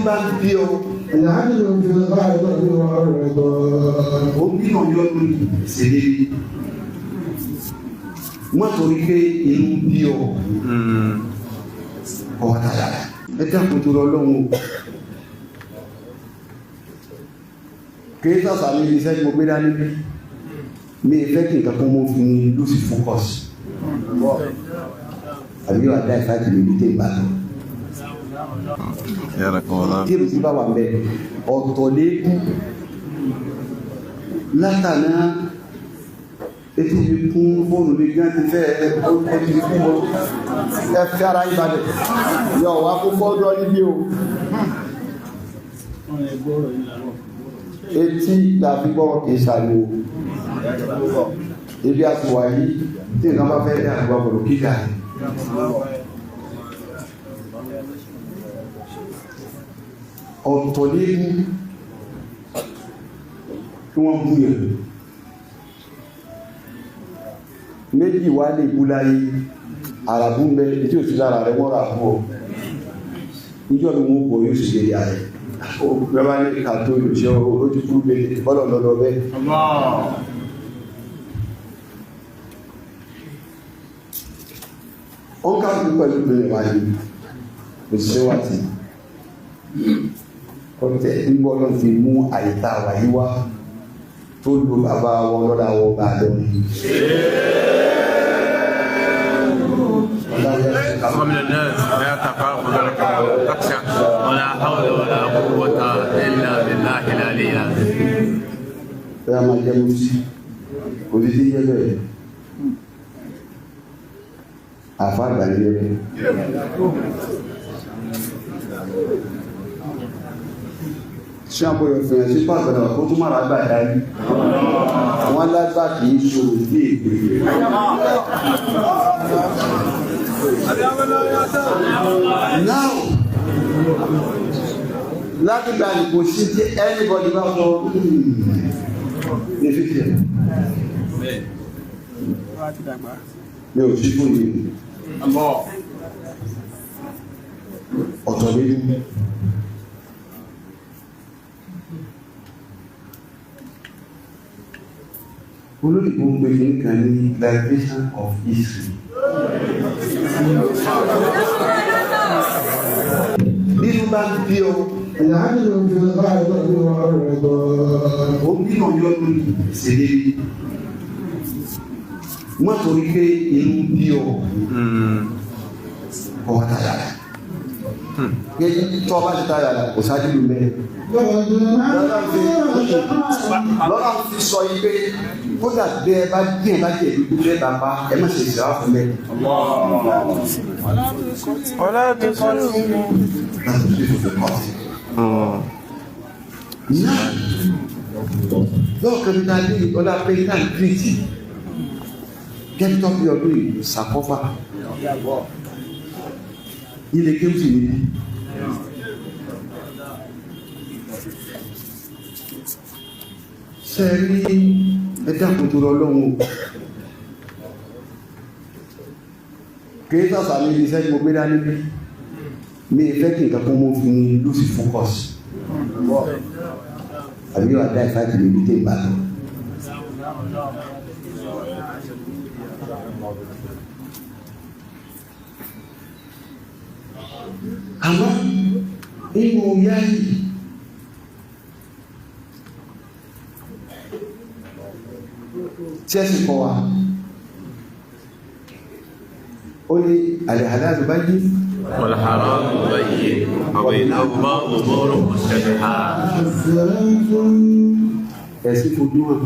bá ń bí ọ. Ó bí náà yọ lórí ìṣèlérí. Wọ́n torí pé inú bí ọ. Ọwọ́ tàyà. Ẹ dákun tó lọ lọ́wọ́. Kìí sàṣà ní iṣẹ́ tí mo gbé dání. Mi fẹ́ kí nǹkan kan mọ́ fún mi ló sì focus. Àbí wà dá ìfáàtì mi bí tẹ́ ìbàdàn. Kí ló ti bá wà bẹ́ẹ̀? Ọ̀tọ̀ lékún látàná etí fi kún fóònù mi gán ti fẹ́ ẹtì fún mọ́ ẹ fi ara ìbàdàn yọ wá kó fọ́ọ́dọ́ níbí o. Etí tàbí gbọ́ kìí ṣàlù ibi àti wà yìí tí nǹkan bá fẹ́ dá àgbà pẹ̀lú kíkà ọ̀tọ̀ léwu kí wọ́n bú yẹn méjì wá lè bú láyé àràbú ń bẹ tí ò sí lára rẹ mọ́ra fún ọ níjọ́ ni wọ́n kò yóò sì lè yà rẹ̀ gbẹ́bá ní kàtó ìlòṣẹ́ olójú kúrú bẹ́ẹ̀ bọ́lọ̀ lọ́lọ́ bẹ́ẹ̀. Ó ń káàkiri pẹ̀lú ìbẹ̀rẹ̀ wáyé òṣìṣẹ́ wà tí ọ̀tẹ̀ nígbọ́ lọ́n fi mú àyíká wáyé wá tó lo bàbá wọn lọ́dà wọn bá lọ́nà. ومن الناس لا تخاف دركا تخشى ولا حول ولا قوة إلا بالله العلي العظيم. Fẹ́ máa jẹ́ mú sí, kò sí sí yẹ́ bẹ́ẹ̀. Àfá àgbàlẹ̀ yẹ́ bẹ́ẹ̀. Ṣé àpòyọ̀ fìyàn sí pàtàkì kó tún máa rágbà dárí? Wọ́n lágbà kì í ṣòro ní ègbè. Now, láti gba ìpò sí tí anybody bá sọ ní fífẹ́. Mi ò sí fún yìí. Ọ̀tọ̀ nínú. Olóyìnbó ń pè ní kan ní derivation of history. Nínú bá ń bí ọ. Ó bí náà yọ lórí ìṣèlérí. Wọ́n torí pé inú bí ọ. Ọwọ́ tàyà rẹ̀. Tó ọba ti tàyà rẹ̀ kò sáájú lù mẹ́rin. Lọ́nà fi sọ yí pé kódà bí ẹ bá díẹ̀ bá jẹ̀ ìlú jẹ́ bàbá ẹ má ṣe ìṣẹ́wà fún mẹ́. Ọlá tó sọ́rọ̀ lọ́ọ̀kan ní adé ọlá pé ká ń kírìtì kẹ́kítọ́ bí ọdún ìsàkọ́fà ilé kéwùsì níbi ṣe rí ẹ̀dá kòtò lọ́lọ́run kìí sàṣà ní iṣẹ́ tí mo gbé dání bí mi fẹ́ kí nǹkan kan mọ́ fún mi ló sì focus àbí wà dá ìfáàtì mi bí tẹ́ ìbàdàn. Àmọ́ inú yá yìí tí ẹ sì kọ́ wa ó ní al-halalu bayyin والحرام بين وبينهما أمور مشتبهات. Ẹ̀sìn fojú hàn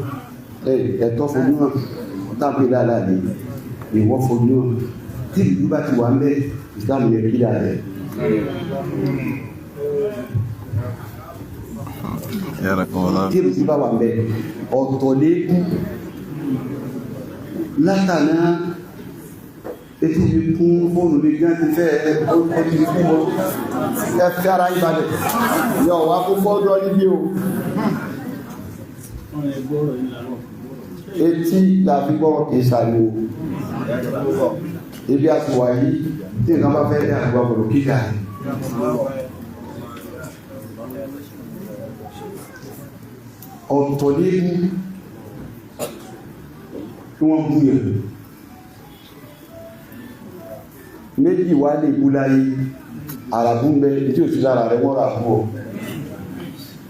ẹ̀tọ́ fojú hàn tàbí dáadáa ní ìwọ́ fojú hàn tí ìlú bá ti wà ń bẹ́ ìsìlámù yẹ kí dáadáa. Tí ìlú bá wà ń bẹ́ ọ̀tọ̀ lékún látàná etí fi kún fóònù mi gán ti fẹ́ ẹtì fún mọ́ ẹ fi ara ìbàdàn yọ wá kó fọ́ọ́dọ́ níbí o. Etí tàbí gbọ́ kìí ṣàlù ibi àti wà yìí tí nǹkan bá fẹ́ dá àgbà pẹ̀lú kíkà ọ̀tọ̀ léwu kí wọ́n bú yẹn méjì wá lè bú láyé àràbù ń bẹ tí ò sí lára rẹ mọ́ra fún ọ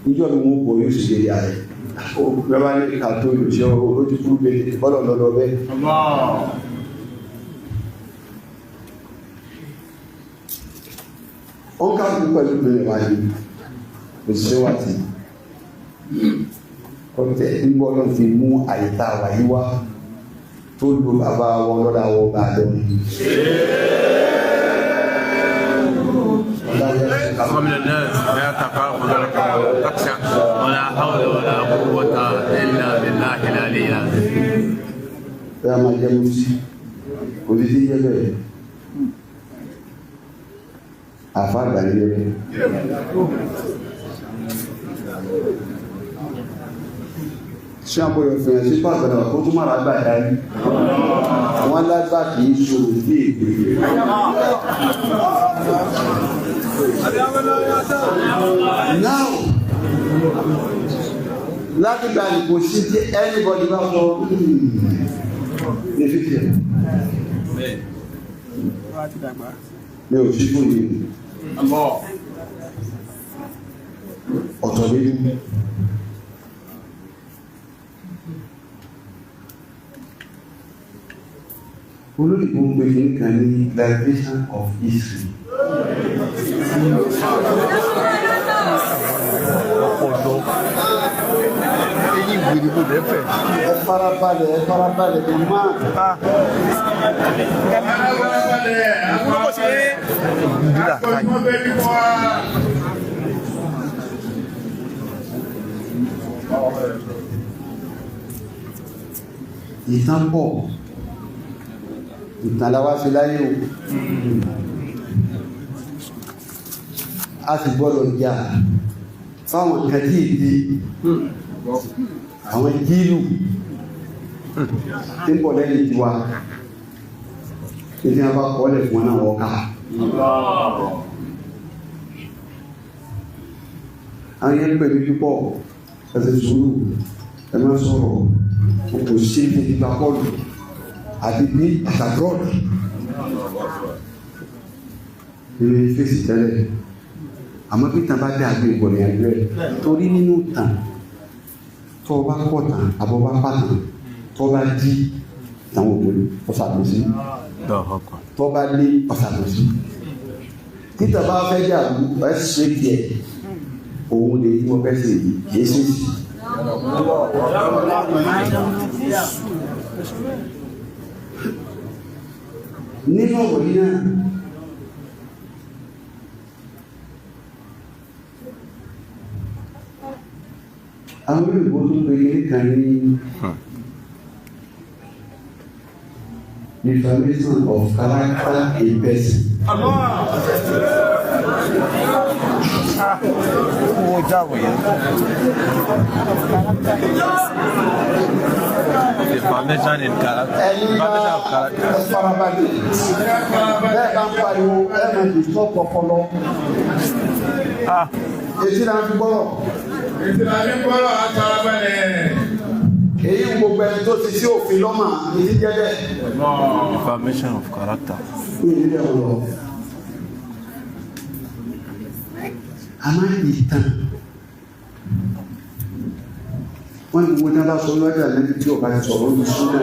níjọ́ ni wọ́n kò yóò sì lè yà rẹ̀ bẹ́ẹ̀ bá ní kàtó ìlòṣẹ́ ojú kúrú bẹ́ẹ̀ bọ́lọ̀ lọ́lọ́ bẹ́ẹ̀. ó ń káàkiri pẹ̀lú ìpínlẹ̀ wáyé òṣìṣẹ́ wà tí ọ̀tẹ̀ nígbọ́ náà fi mú àyíká wáyé wá tó lo bàbá wọn lọ́dà wọn bá lọ ومن الناس لا تخافون تخشى ولا حول ولا قوة إلا بالله العلي العظيم. يا ما جمسي ودي يا بيه أفعل بعدين ṣé àpò ìfìyàn sí pàtàkì kó tún máa rágbà dárí wọ́n lágbà kì í ṣòro ní èdè now láti gba ìpò sí tí anybody bá sọ ní fífẹ́ mi ò sí fún yìí ọ̀tọ̀ lórí olóyìnbó ń pè nǹkan ní derivation of history. ẹ farabalẹ̀ tó máa. ìtàn pọ̀ ìtànláwá sí láyé o a sì gbọ́dọ̀ jà fáwọn nǹkan tí ìdí àwọn jílù tí ń bọ̀ lẹ́yìn tiwa tí a bá kọ́lẹ̀ fún náà wọ́ká àwọn yẹn pẹ̀lú púpọ̀ ẹ̀sẹ̀ sùúrù ẹ̀mọ́ sọ̀rọ̀ kò sí ní ìgbà pọ̀lù àti ní àtàdọ́ọ̀dù ní fèsì tẹ́lẹ̀ àmọ́ bí tàn bá dé àgbé ìgbọ̀nì àgbẹ̀ torí nínú tàn tó bá pọ̀ tàn àbọ̀ bá pàtàn tó bá dí àwọn òpòlù ọ̀sàtòsí tó bá lé ọ̀sàtòsí títà bá fẹ́ jà ẹ̀ ṣe tiẹ̀ òun lè tí wọ́n fẹ́ ṣe yìí kìí ṣe sí nínú ọ̀rọ̀ yìí náà àwọn olùgbò tó pè ní kan ní defamation of character in person. Defamation in character. Defamation of character. Bẹ́ẹ̀ bá ń pariwo ẹ̀rọ ìṣọ́pọ̀ ọpọlọ. Ètí náà fi gbọ́rọ̀. Ètí náà fi gbọ́rọ̀ àtàràbẹ̀lẹ̀. Èyí gbogbo ẹni tó ti sí òfin lọ́mà ìdí jẹ́ bẹ́ẹ̀. Defamation of character. Ní ìdílé ọ̀rọ̀. A máa ń ìtàn. Wọ́n ní gbogbo náà bá sọ lọ́jọ́ àlẹ́bí tí ọba ti sọ̀rọ̀ ní súnmọ́.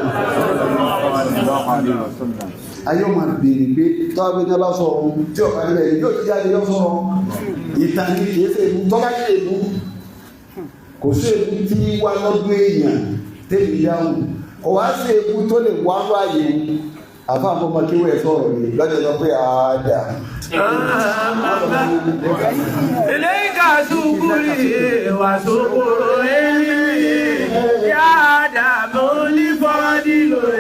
Ayọ́ máa bèèrè pé tọ́wọ́ bí náà bá sọ̀rọ̀ tí ọba nílẹ̀ yóò ti jáde yọ sọ̀rọ̀. Ìtàn ní kìí ṣe èbú tọ́lá ní èbú. Kò sí èbú tí wá lọ́dún èèyàn tẹ́lẹ̀ dáhùn. Kò wá sí èbú tó lè wá wáyé. Àfa àfọmọ kí wọ́n ẹ̀ sọ̀rọ̀ ni lọ́jọ́ sọ pé àádà. إليك سكري وسكر يا دم لفضل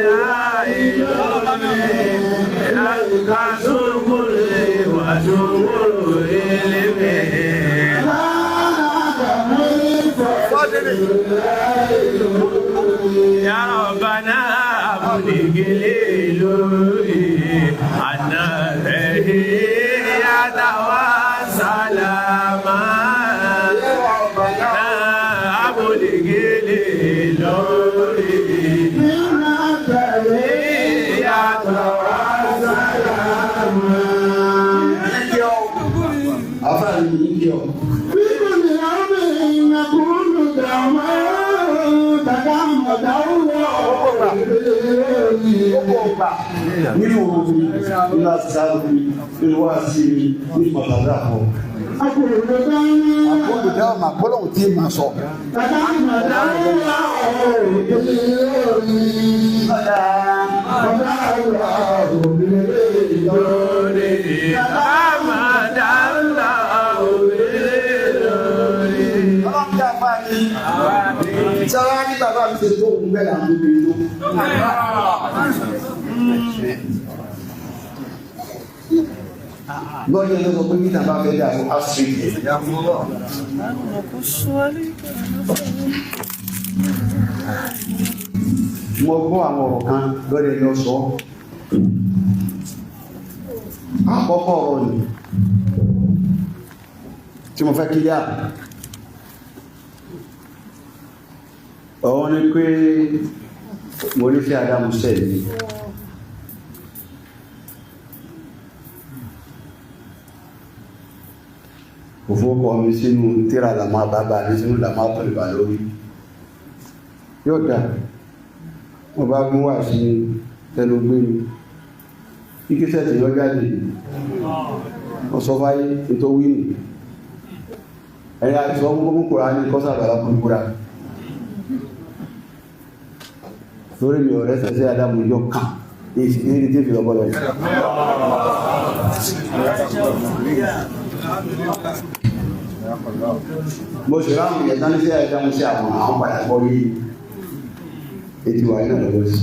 يا إلهي إليك سكري وسكر يا ربنا أبلغ لي أنا يا دوا سلاما أبلغ àfáàní ìdí ọ̀. Bíbí ni àwọn èèyàn kúrú dàmọ́ dàgbà mọ̀dá wúwo. Nínú òfin nínú àṣìṣàrò nínú wá sí ní pàtàkì àpọ̀. Àpòlùdá ọmọ àpọ́lọ̀hùn tí ma sọ. Dàgbà mọ̀dá wúwo. Sára ní bàbá mi ṣe tó òun bẹ́ẹ̀ àwọn obìnrin tó. Lọ́jọ́ ló sọ pé kí tàbá fẹ́ dà fún Áfíríkì. Mo gbọ́ àwọn ọ̀rọ̀ kan lọ́dẹ̀ lọ sọ. Àkọ́kọ́ ọ̀rọ̀ ni tí mo fẹ́ kí yá. Ọ̀wọ́n ni pé mo ní fẹ́ Adamu sẹ́ẹ̀lì. Kò fọ́kọ́ mi sínú tíra làmọ́ àbábà ní sínú làmọ́ àpọ̀lẹ̀bà lórí. Yóò dà, wọ́n bá gún wà sí tẹnu gbé mi. Kíkísẹ̀ tí yọ jáde, wọ́n sọ fáyé ètò wíìnì. Ẹ̀yà ìsọ́ mú kòrò ní kọ́sàbàlá kúrúkúrá. Lórí mi ọ̀rẹ́ sẹ́sẹ́ Adamu yọ kàn ní tí fi ọgbọ́lọ̀ yìí. Mo ṣe ráhùn ìyẹ̀tá ní sí Adamu sí àwọn pàtàkọ́ yìí ètò wà náà lọ́wọ́ sí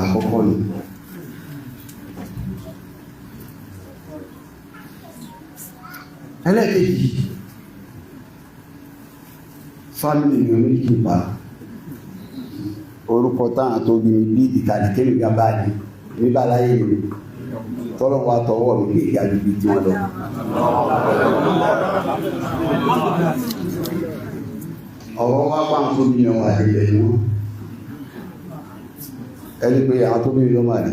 àkọ́kọ́ ni. Ẹlẹ́kẹ̀ẹ́jì fámílì ní oníkì pa orúkọ táà tó bí bí ìkàdìkẹ́lì gábà ní nígbà láyé rẹ̀ tọ́lọ̀ wà tọwọ́ mi lè ga jù bí tí wọ́n lọ. Ọ̀rọ̀ wá pàà tó bí ọmọ àdìlẹ̀ ní wọ́n ẹni pé àwọn tó bí lọ́mọ àdì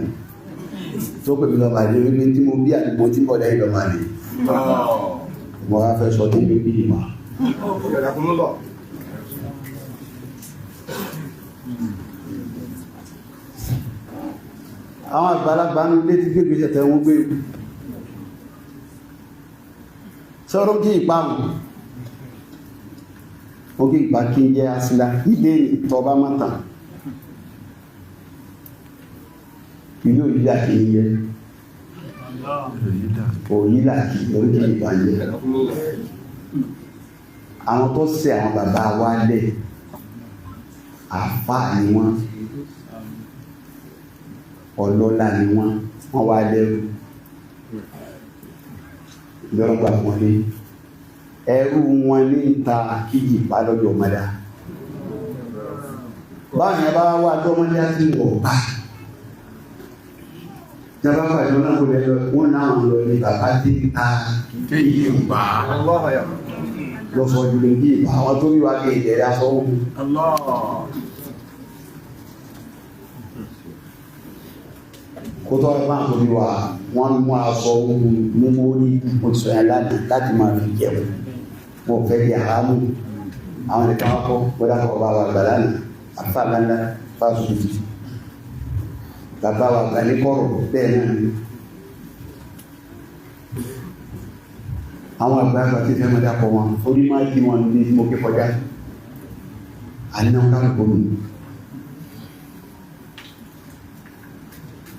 tó pè mí lọ́mọ àdì wípé tí mo bí àdìgbò tí bọ̀ lẹ́yìn lọ́mọ àdì mo wá fẹ́ sọ nínú bí ìmọ̀. Àwọn àgbàlagbà ní ilé tí gbégbé ṣẹ̀tẹ̀ wọ́n gbé sọ́rọ̀ kí ìpamù ó kí ìpá kí jẹ́ àsìlá ilé ìtọba mọ́ta ilé òyílà kí ń yẹ òyílà kí lórí kí ìpá yẹ àwọn tó ṣe àwọn bàbá wa lẹ̀ àfáà ni wọ́n ọlọ́lá ni wọ́n wá lẹ́rú lọ́rọ̀gbà wọn ní ẹrú wọn ní ìta kíjì bá lọ́jọ́ mọ́dá báyìí bá wà lọ́mọdé àti ọ̀pá jẹba pàdé náà kò lẹ́lọ wọ́n náà lọ ní bàbá tí ta kíjì bá lọ́fọ́ jùlọ bí àwọn tó wíwá kí ìjẹ̀rẹ́ asọ́wọ́ kó tọ́ ẹgbà tó bí wà wọ́n mú aṣọ ohun mímú ní òṣìṣẹ́ láti máa fi jẹun wọ́n fẹ́ di àrámù àwọn ìkan ọkọ̀ gbọ́dápọ̀ bá wà gbàlá ní àfàlànà fásitì bàbá wà gbà ní kọ́rọ̀ bẹ́ẹ̀ náà ni àwọn àgbàgbà tí fẹ́ mọ́dápọ̀ wọn orí máa jí wọn ní mo kí kọjá ànínáwó kálùkù mi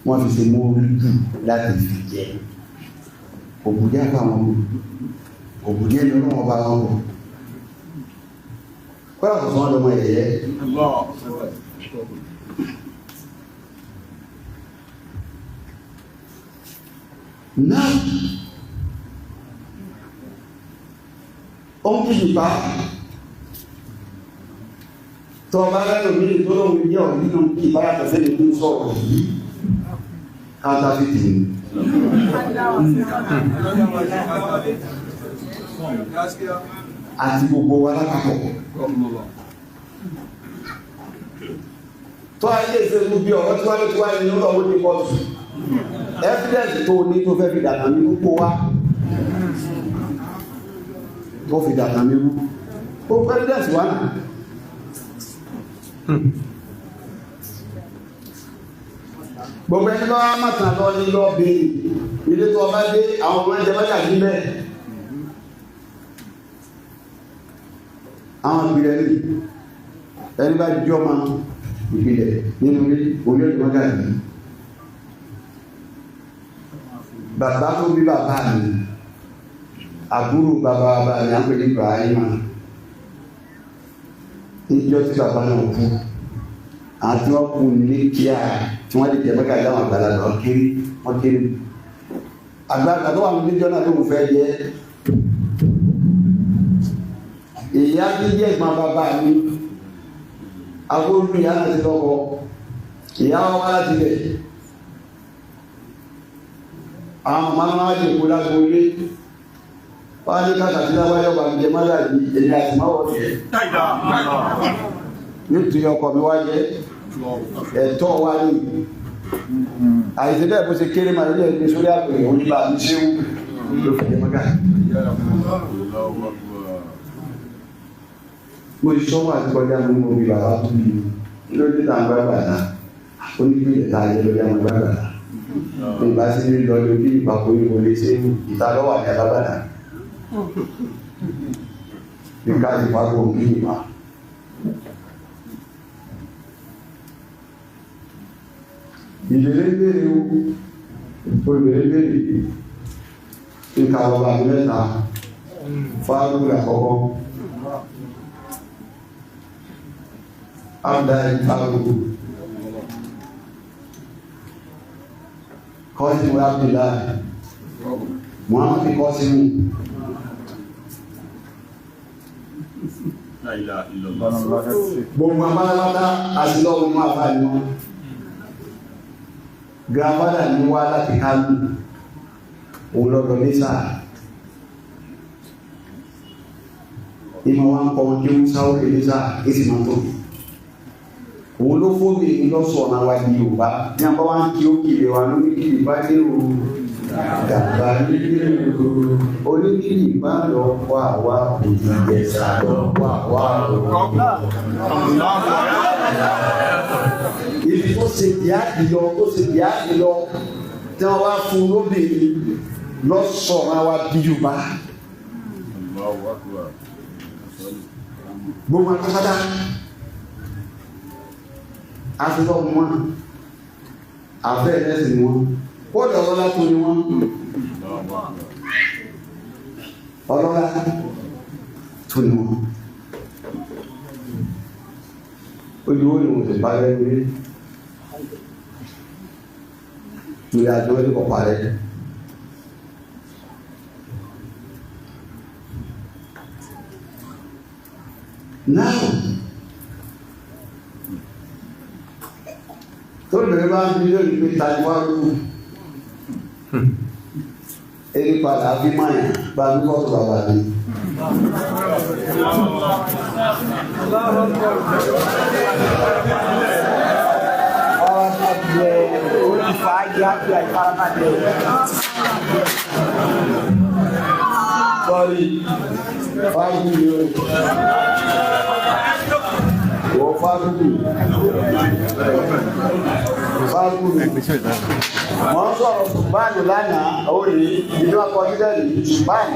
wọ́n fi ṣe mú orí jù láti fi jẹ òbúdé àpá wọn òbúdé ẹni ọlọ́wọ́ bá wọn bọ̀ kọ́lá kò sọ́wọ́n lọ́mọ ẹ̀yẹ náà ó ń kìí pa tọ́ bá rẹ̀ lómi tó lóun jẹ́ ọ̀dínú kí bá yàtọ̀ sẹ́ni tó sọ̀rọ̀ yìí counterfeiting àti gbogbo wa lápapọ̀ tó ayé ìṣẹ́gun bí ọ̀rọ̀ tí wá ló ti wá ní ọlọ́wọ́ ní pọ̀tù evidence tó ní tó fẹ́ fi dàgbà ní gbogbo wa kó fi dàtà mérú ó president wà náà gbogbo ẹni bá wá mọ̀tàn lọ ní lọ bèèrè ilé tó ọba dé àwọn ọmọ ẹjẹ mẹ́ta jí bẹ́ẹ̀ àwọn ìpìlẹ̀ rí ẹni bá jọ ma ìpìlẹ̀ nínú ilé orí ẹ̀dùn mọ́gà yìí bàbá tó bí bàbá mi àbúrò bàbá bàbá mi àpè ní Ibrahima níjọ́ tí bàbá náà kú àti wọ́n kú nílé kíá tí wọ́n lè jẹ mẹ́ka dáwọn àgbàlagbà wọ́n kéré àgbàlagbà tó wà ní níjọ́ náà tó kù fẹ́ jẹ́ ìyá tí jẹ́ ìgbọ́n bàbá mi agbóhùn ìyá náà ti lọ́kọ ìyá wọn wá láti bẹ̀ àwọn ọmọ máa jẹ́ kó lágbo ilé wọ́n á ní káàkiri lábáyọ̀ bá mi jẹ mọ́lá yìí èdè àti máwọ̀ jẹ́ nítorí ọkọ̀ mi wá jẹ́ ẹ̀tọ́ wá ní àìsí bẹ́ẹ̀ bó ṣe kéré máa ilé ẹgbẹ́ sórí àpèrè oníbà ní ṣéwú ló fi jẹ mọ́gà mo ti sọ́wọ́ àti kọjá mú mo bí bàbá tó bí lórí tàǹgbà bàtà ó ní bí ìta ayé lórí àwọn bàbá ní ìbá sí ní lọ lórí ìpapò ìwò lè ṣe ìta lọ́wọ́ àti alábàdà ní káàdì pàpò ní ìmá ìbèrè bèrè o ìbèrè bèrè nǹkan ọba mẹ́ta fáwọn àkọ́kọ́ Abdul Faruq Qasim Abdullah Muhammad Qasim la ilaha illallah gbogbo amálábádá àtìlọ́wọ́ mú àfáà ní wọn gravada ní wá láti kálù òun lọ́dọ̀ mẹ́sà ìmọ̀ wọn kọ́ wọn kí ó sáwọ́ mẹ́sà èsì máa tó òun ló fóbi lọ́sọ̀ ọ̀nà wa di Yorùbá ní àpá wá ń kí ó kìlẹ̀ wà lórí kìlì bá dé o gàgbà nílé o oníkìlì bá lọ wà wá òjìjẹsà lọ wà wá ibi tó ṣe díàdì lọ tí wọ́n wá fún lóbìnrin lọ́sọ̀ ọ̀nà wa di Yorùbá gbogbo akọ́kọ́dá àtúntò wọn àfẹ́ ẹ̀sìn wọn kódà ọlọ́lá tó ní wọn ọlọ́lá tó ní wọn olùwò ni wọn ti parẹ́ lórí lórí àjọ ẹni kọ̀ parẹ́ náà tó bẹ̀rẹ̀ bá ń bí lórí pé tàíwárú ẹni padà bí máyà bá ní kọ́ tó bàbá ní ọwọ́ tàbí orífà ayé àti àìfarabalẹ̀ sọ́rí fáìlì yóò wọ́n fáìlì wọ́n sọ̀rọ̀ ṣùgbọ́n lánàá orí ìlú akọ̀jílẹ̀ ṣùgbọ́n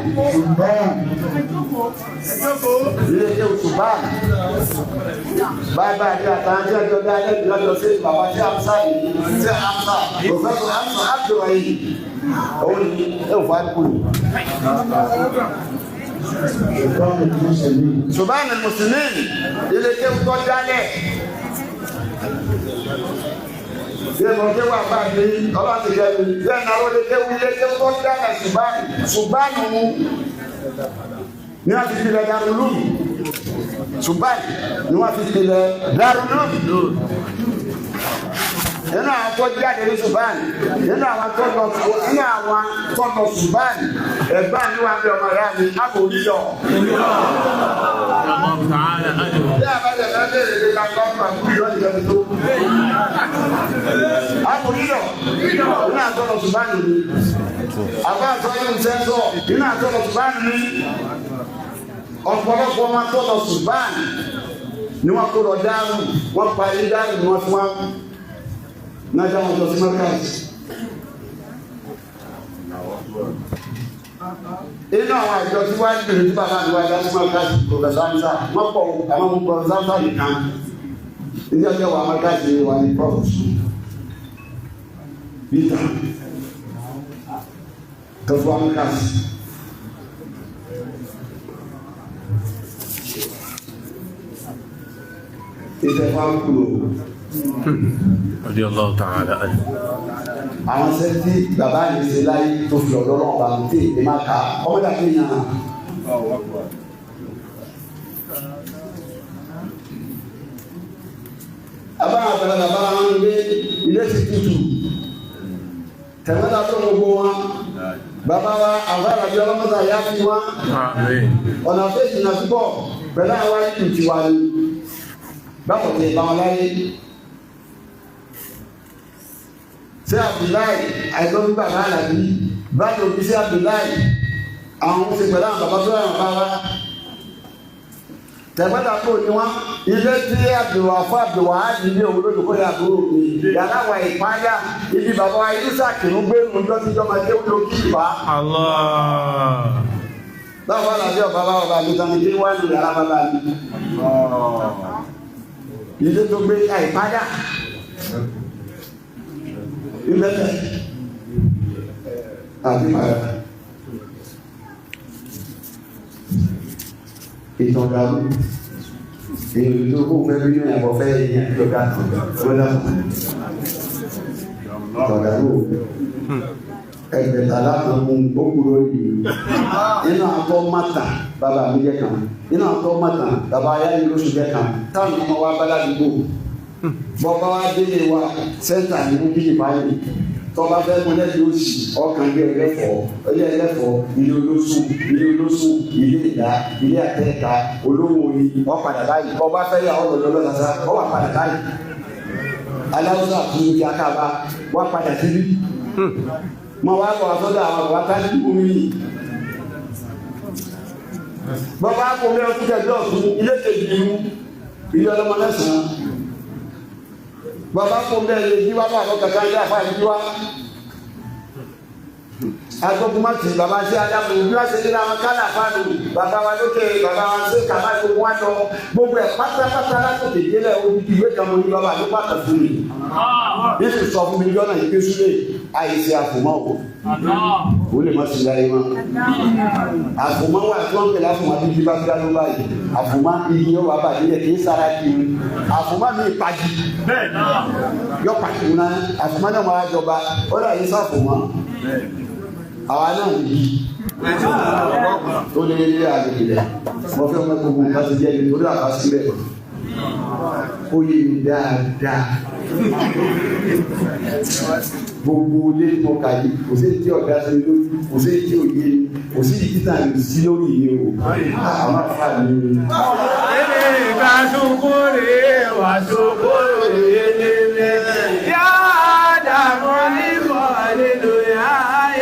ilé ṣe ṣùgbọ́n báyìí àti àtàndí ọjọ́ dáadé lọ́jọ́ sí bàbá tí a ń sáyé tí a ń sá Professor Hamza Abdulrahim orí ẹ̀fọ́ àdúgbò ṣùgbọ́n mùsùlùmí ilé ṣe tó dálẹ̀ ṣe mọ̀ kí wà bá mi ọlọ́sìn jẹ́ mi bẹ́ẹ̀ náà ó lè kéwú ilé kéwú tó dáná ṣùgbọ́n ní wọ́n ti filẹ̀ Darulum ṣùgbọ́n ní wọ́n ti filẹ̀ Darulum nínú àwọn tó jáde ní ṣùgbọ́n nínú àwọn tó lọ ṣùgbọ́n ẹ̀gbọ́n mi wà ní ọmọ ìyá mi ápò oníyọ̀. Bí àbájá bá bẹ̀rẹ̀ lè ka gbọ́ fún àkúrò ìjọba tó. Ápò oníyọ̀ nínú àtọ́lọ̀ ṣùgbọ́n mi. Àbá àtọ́lọ̀ sẹ́ńsọ̀ nínú àtọ́lọ̀ ṣùgbọ́n mi. ọ̀pọ̀lọpọ̀ wọn tó lọ Sudan ni wọ́n kó lọ dáàrú wọ́n pa ilé dáàrú ni wọ́n fún wa nájà wọn lọ sí mọ́kàtí. inú àwọn àjọ tí wọ́n ń bèrè tí bàbá mi wá dá sí mọ́kàtí Professor Hamza wọ́n pọ̀ àwọn ọmọ Professor Hamza nìkan ní ọjọ́ wa mọ́kàtí wà ní Professor Peter tó fún wa mọ́kàtí. رضي الله تعالى عنه. àwọn sẹ́ńtì bàbá yìí ṣe láyé tó fi ọ̀dọ́ náà bá ń tè é máa kà á ọmọdé àti ìyá náà. abáwọn àgbàlagbà bára wọn gbé ilé ti tutù tẹ̀mẹ́ta tó gbogbo wọn bàbá wa àgbàlagbà bí ọlọ́mọdé àyà fi wọn ọ̀nà fèsì náà túbọ̀ pẹ̀lú àwọn ìtùtù wa ni báwo ni ìbáwọn láyé sí Abdullahi àìsàn bíbà náà làbí báwo bí sí Abdullahi àwọn oṣù pẹ̀lú àwọn bàbá tó rà bàbá tẹ̀gbẹ́ta kò ní wọn ilé tí Abdulwafa Abdulwahab ní òwúrọ̀ kó yà kúrò ní yàrá wa ìpáyà ibi bàbá wa Idrisa kìnnú gbé nùjọ́ tí jọba dé wúlò kí ìbá. báwo wà lábẹ́ ọ̀bá bá ọba mi tán ní kí wọ́n ní yàrá bàbá mi. ilé tó gbé àìpáyà ìbẹ̀tẹ̀ àti pàyà. ìtọ̀gàlù èyí tó kó fẹ́ bí ní ẹ̀kọ́ fẹ́ yẹn ìjọba lọ́dà ìtọ̀gàlù ẹgbẹ̀ta látàn mú gbókùrò yìí nínú àtọ́ mátà bàbá mi jẹ́ kan nínú àtọ́ mátà bàbá ayáyé lóṣù jẹ́ kan táwọn ọmọ wa bá ládùúgbò bọ́bá wa délé wa sẹ́ńtà ní mú kíkì báyìí tọ́ba fẹ́ mú lẹ́yìn oṣù ọkàn ilé ẹlẹ́fọ̀ọ́ ilé olóṣù ilé ìdá ilé àtẹ́ẹ̀ka olówó oyin ọ̀padà báyìí ọba fẹ́ yà ọ̀lọ́dọ́dọ́ lọ́sà ọwà padà báyìí aláwùsọ àtúntò kí akába wà padà síbí mọ wá lọ àtọ́jà àwọn ọ̀gá tájú omi yìí bọ́bá kò mẹ́rin tó tẹ̀lé ọ̀tún ilé kejì ìlú ilé ọlọ́mọ lẹ́sàn-án bàbá kò bẹ́ẹ̀ lè jí wá bá àwọn kankan ilé àfáà ìjí wá agbógunmọ́tì bàbá sí adámu bí wọ́n ṣe nílá wọn kálá àfáàlù bàbá wa lókè bàbá wa ṣe kàmá gbogbo wá lọ gbogbo ẹ̀ pátápátá látòkè délẹ̀ odidi ìwé kan mo ní bàbá ló pàtàkì fún mi yíṣu sọ fún mi lọ́nà yìí pé súlẹ̀ àìsí àfòmọ́ o ó lè má sí láyé mọ́ àfòmọ́ wà tí wọ́n ń pè láfòmọ́ bí bí bá fi dáná báyìí àfòmọ́ iye yóò wá bàjẹ́ yẹ kì í sára kiri àfòmọ́ mi pàjì yọ pàjì náà àfòmọ́ náà máa jọba ó dà yín sáfòmọ́ àwa náà yìí tó lé lé àgbègbè rẹ̀ wọ́n fẹ́ wọ́n gbogbo nǹkan ti jẹ́ nítorí àkásílẹ̀ ó yé mi dáadáa gbogbo ilé tó ka yìí kò sí tí ọ̀gá ṣe lórí kò sí tí òye kò sí títà sí lórí yìí o àwọn afáà ní. Ká sukure wá sukure lele yá dàmú ní bọ̀lì lóyà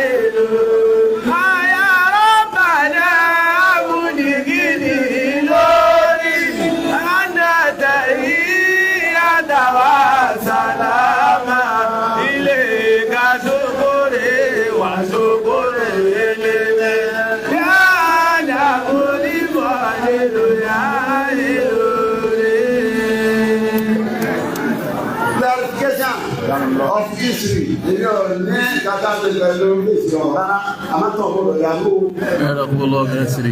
èlò. Àyà rọ́bàdà àbúdìgìdì lórí ànàtà yìí àdàwà sàlámà ilé ká sukure wá sukure lele yá dàmú ní bọ̀lì lóyà èlò. Of history, you know, then kata pẹ̀lú base of Ghana, amato ọgbọdọ yàgò. Ẹ̀rọ kúlọ̀ mẹ́sìrì.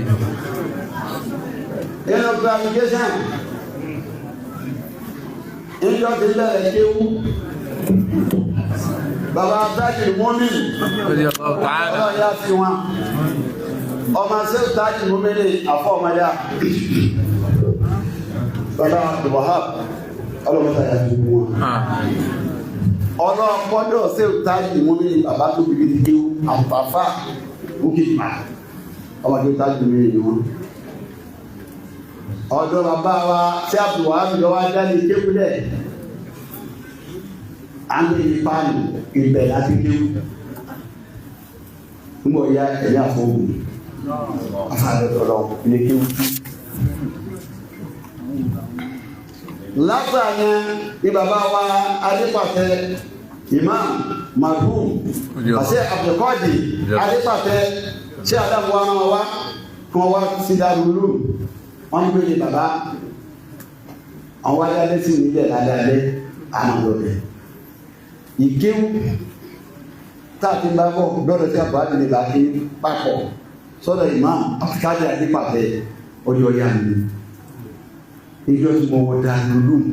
Ẹnu clarification, ìjọ ti bẹ̀rẹ̀ kéwú. Bàbá Tájì Mọ́mí, ọlọ́run yá fi wọn. Ọmọ Sẹ́wù Tájì Mọ́mí lè àfọ́ ọmọdé. Bàbá Abdulwahab, ọlọ́run yá fi wọn. Ọlọ́pọ̀dọ̀ ṣe Tájì Mọ́mí bàbá tó bí i kéwú àpàfà òkè ìpà ọmọdé Tájì Mọ́mí ni wọ́n. Ọ̀dọ̀ bàbá wa tí Abdulwahab lọ́wọ́ jáde kéwú dẹ̀ á ń lè pààlù ìbẹ̀ láti kéwú. Ń bọ̀ ya ẹ̀yà fóògùn afárẹ̀ ọ̀rọ̀ ilé kéwú. látà yẹn ní bàbá wa Adépàtẹ Imam Marhum àṣẹ Abdulkadi Adépàtẹ ṣé Adamu wa máa wá kí wọ́n wá sí Darul wọ́n ń gbé ní bàbá àwọn wáyé alẹ́ sí nílẹ̀ lálẹ́ àwọn ọ̀dọ́ ìkéwù táàkì bá bọ̀ lọ́dọ̀ tí a bá dìde bá kí papọ̀ sọ́dọ̀ Imam Abdulkadi Adépàtẹ ọjọ́ ya ni ìjọ tí mo wọ Darul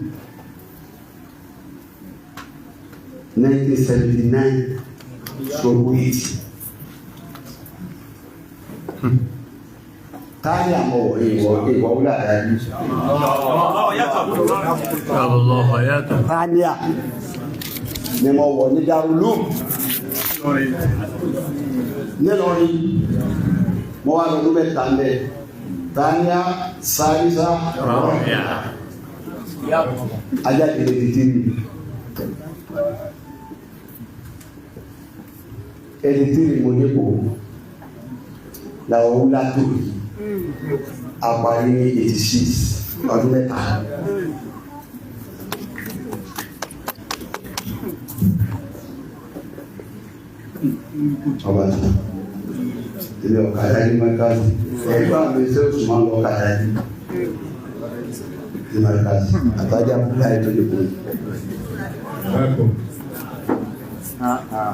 1979 Soviet táyà mọ̀ ìwọ̀ wúlà dájú táyà ni mo wọ̀ ní Darul nílọrin mo wà lọ́dún mẹ́ta mẹ́ táyà sáyíṣà ajáde títí ẹni tí mo ní kò làwọn wúlá tó àparí 86 ọdún mẹ́ta. ọba tó ilé ọ̀kadà ní mẹ́kàdì ẹgbẹ́ àmì iṣẹ́ oṣù máa ń lọ ọ̀kadà ní mẹ́kàdì àtàjà púpọ̀ ètò ìdìbò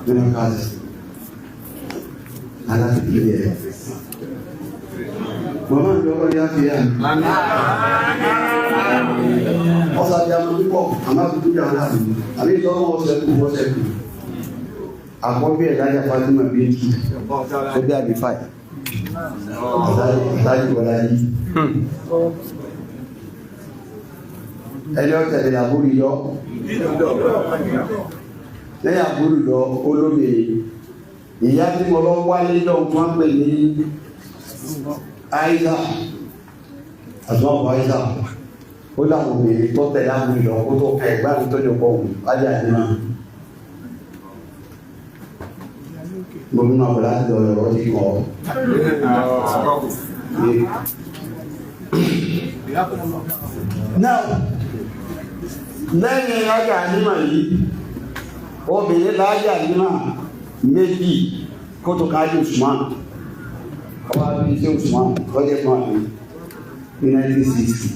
ní mẹ́kàdì aláti ilé ẹ̀ mọ̀mọ́ ìjọba ní àfíà ọ̀sàdì àmọ́ púpọ̀ àmọ́ àtúntò jà láàrín àbí ìjọba ọ̀sẹ̀kù àkọ́bí ẹ̀ lájà Fatima Bintu tó bí àbífà láti wọ́n láyé ẹni ọ̀tẹ̀lẹ̀ àbúrú yọ lẹ́yìn àbúrú yọ olómi ìyá tí mo lọ wálé lọ wọ́n pè ní Aisha àtúnwọ̀pọ̀ Aisha ó láwọn obìnrin tó tẹ̀lé àbúrú yọ kó tó ẹgbẹ́ àti tó jọ pọ̀ wù wájà nínú gbogbo náà wọ́n láti lọ ọ̀rọ̀ ní kọ́ náà lẹ́yìn ajá nímọ̀ yìí obìnrin lájá nímọ̀ méjì kó tó káàdì Usman ọwá bí iṣẹ́ Usman lọ́jẹ́ fún àmì ní 1960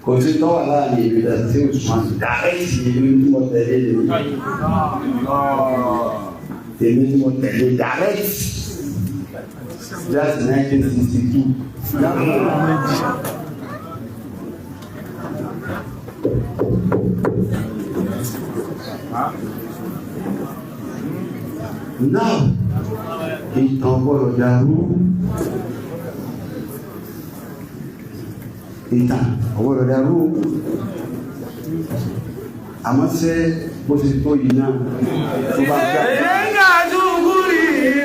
kò sí tọ́wà láàrin ìrìnlẹ̀ tí Usman dáẹ́sì ìlú tí wọ́n tẹ̀lé èmi tí mo tẹ̀lé direct just 1962 now ìtàn gbọ́dọ̀ dàrú ìtàn gbọ́dọ̀ dàrú àmọ́ sẹ́ bó ti tó yìí náà tó bá gbà. ẹ̀yẹ́gà dúkúrì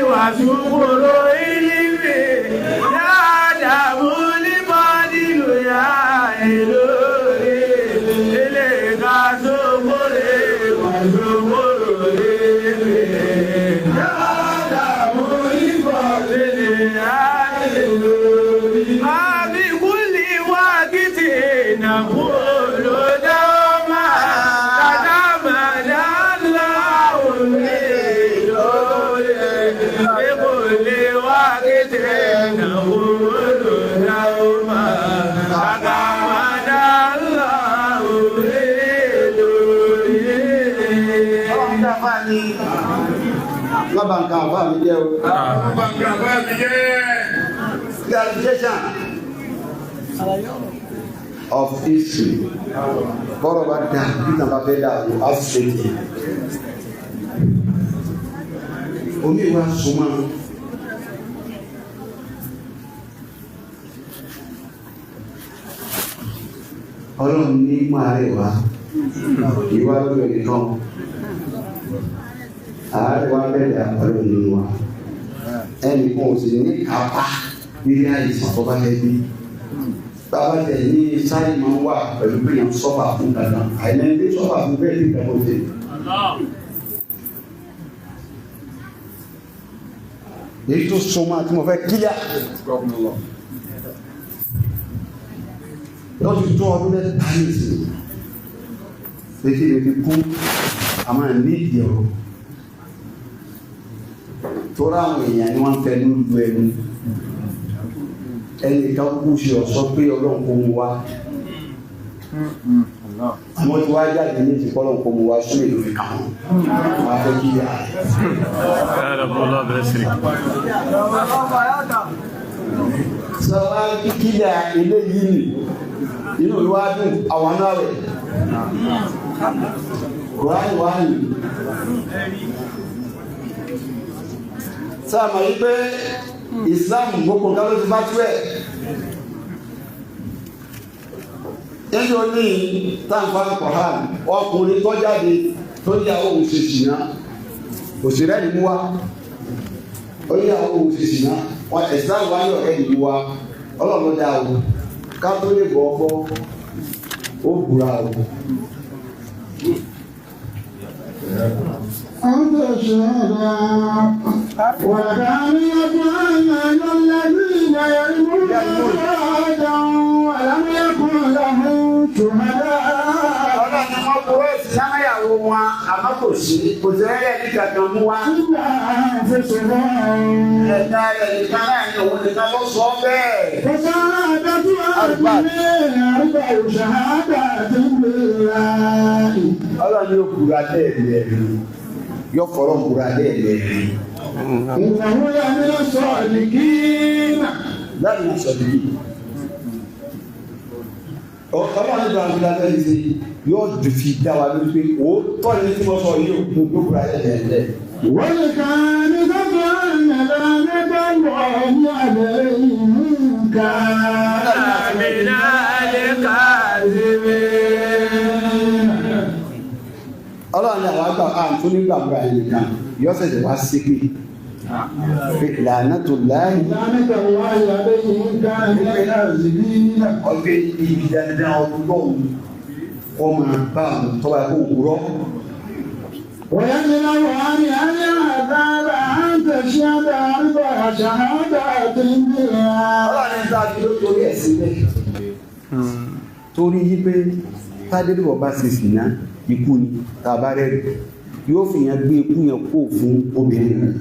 wà dúkúrò ìlílé dáadáa mú ní bọ́dìlù yá èlò ilé ká dúkúrì wà dúkúrò ìlílé dáadáa mú ní bọ́dìlù yá èlò àbí kúlì wá kìtì nàkúrò dáwọ́mà. Lábàǹkà àbá mi jẹ́ o. Lábàǹkà àbá mi jẹ́. Clarification of history. Bọ́rọ̀ bá dá bí nàbà fẹ́ dà o, a ṣe kì. Omi wa súnmọ́. Ọlọ́run ní máa rẹ̀ wá. Ìwà lórí ẹ̀nìkan. Ààrẹ wa bẹ̀rẹ̀ àpọ̀lọ́ nínú wa ẹnì kan ò sì ní kápá nílé àìsàn tó bá fẹ́ bí bàbá tẹ̀ ní sáyé máa ń wà pẹ̀lú pé yẹn sọ́fà fún dandan àìlẹ́yìn tí sọ́fà fún bẹ́ẹ̀ ní ìgbàgbọ́ tẹ̀. èyí tó súnmọ́ àti mo fẹ́ kíyà lọ́ọ́ ti tó ọdún mẹ́ta ní ìsìn létí lè fi kú àmọ́ ní ìdí ọ̀rọ̀ tó ráwọn èèyàn ni wọ́n fẹ́ lójú ẹni kan kú ṣe ọ̀sọ́ pé ọlọ́run kò mú wa àwọn tí wá jáde ní ti kọ́lọ̀ kò mú wa sún èlò fi kàn wọ́n á fẹ́ kí yà sọ́wọ́ kíkílẹ̀ eléyìí ni inú ìwádùn àwọn náà rẹ̀ kòránì wá ní sáàmà yí pé Islam gbogbo nǹkan ló ti bá tú ẹ̀ ẹjọ́ ní tàǹfà kọ̀hán ọkùnrin tó jáde tó ní àwọn òṣèṣìná òṣèré ìmú wa ó ní àwọn òṣèṣìná wọn Islam wá ní ọ̀rẹ́ ìlú wa ọlọ́mọdé àwọn ká tó lè bọ̀ ọgbọ́ ó búra àwọn أنت شهداء وكان يفعل الذين يرمون شهادا ولم يكن لهم شهداء ọlọ́run ni wọ́n kúrò sí sámáyàwó wọn àmọ́ kò sí kò sí ẹ̀yẹ ní kankan mú wa. إلا أنفسهم ẹ̀ka rẹ̀ nìkan náà ni òun nìkan ló sọ bẹ́ẹ̀. فشهادة أربعين أربع شهادات بالله ọlọ́run yóò kúra lẹ́ẹ̀lẹ́rìí yóò fọ̀rọ̀ kúra lẹ́ẹ̀lẹ́rìí. إنه لمن الصادقين láti máa sọ nìyí. ọlọ́run nígbà tó dáa lẹ́yìn sí yóò dùn fi dá wa lórí pé òótọ́ ni tí mo sọ yìí ò kó kúra lẹ́ẹ̀lẹ́rìí. وكان ذكرن ذلك الله عليهم كان من الكاذبين. ọlọ́run ní àwọn àgbà àǹtún nígbàgbọ́ àyíká yóò ṣẹ̀ṣẹ̀ wá sí pé làánàtò láàyè لعنة الله عليهم كان من الكاذبين ọgbẹ́ ibi dandan ọlọ́run ọmọ bá àwọn tọ́ba kó wúrọ́. ويمنع عن العذاب أن تشهد أربع شهادات بالله ọlọ́run ní sáájú ló torí ẹ̀ sílẹ̀ torí yí pé tádébọ̀ bá ṣe sìnà ikú ni tàbá rẹ̀ yóò fi yẹn gbé ikú yẹn kó fún obìnrin rẹ̀.